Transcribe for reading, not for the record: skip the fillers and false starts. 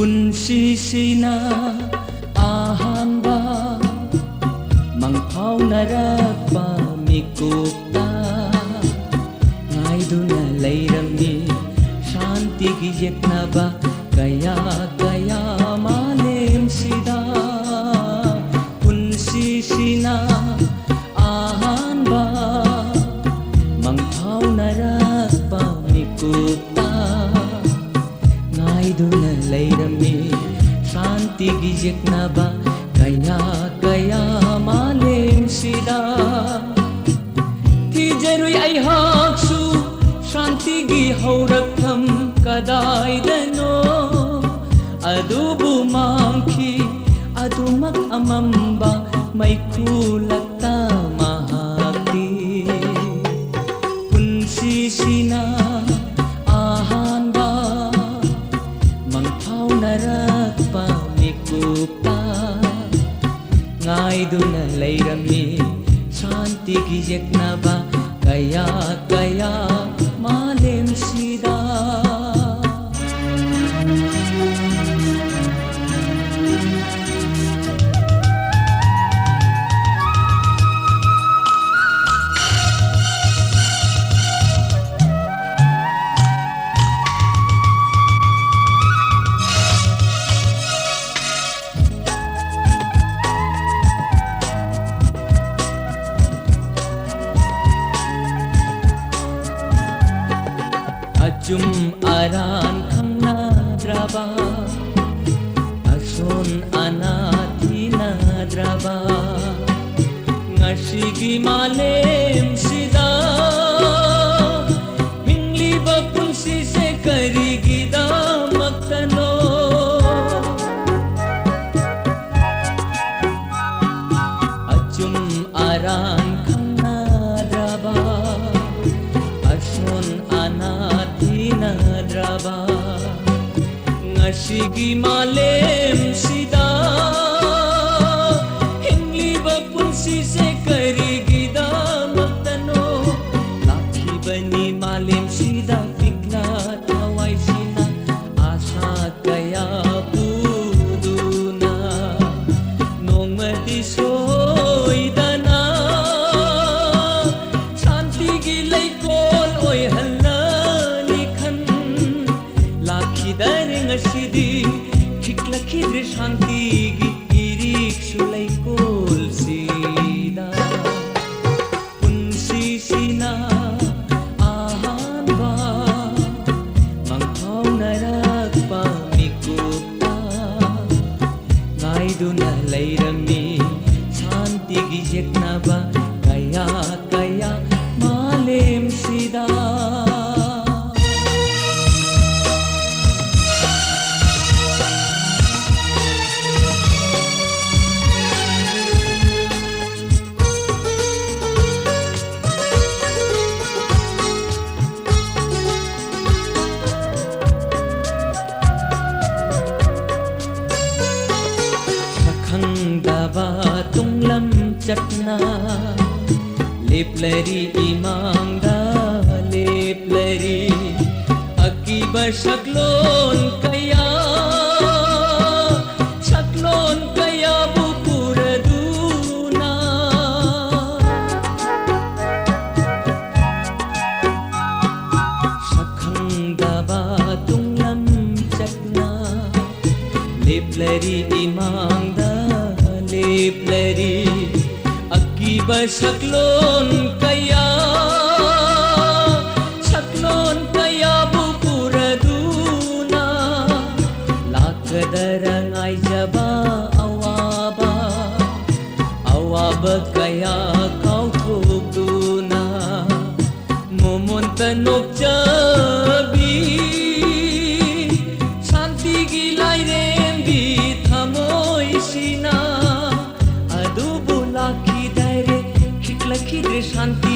Punsisina ahanba mangphaunarakpa mikupta ngaiduna leirami shantigi yeknaba kaya kaya malemsida punsisina ahanba mangphaunarakpa mikupta ngaiduna leirami shanti yeknaba kaya kaya malemsida thijarui aihaksu shanti gi haurakam kadaidano adubu mangki adumak amamba maikulata mahakti punsisina ahanba mangphaunarakpa mikupta ngaiduna leirami shanti yeknaba kaya kaya malemsida Ajum aran khangnadraba ason anathinadraba ngasigi malemsida mingliba punsi se karigida maktano ajum aran khangnadraba ason anathinadraba ngasigi malemsida hingliba punsi se karigida maktano lakhibani malemsida bigla tawaisina asa kaya puduna nongmati soidana shanti gi leikol oi halali khan lakhidare ngasidi khiklakidre shanti gi irik sulaikol sida punsisina ahanba mangphaunarakpa mikupta ngaiduna leirami shanti gi yeknaba kaya kaya malemsida Daba tunglam chatna leplari imangda leplari akiba shaklon kaya bupuraduna shakhang daba tunglam chatna leplari imangda leplari akiba shaklon kaya bupuraduna lakdaran ay jaba awaba kaya kautugduna mumuntanok jabi shanti gi lairembi sina adubu lakhidare khiklakidre shanti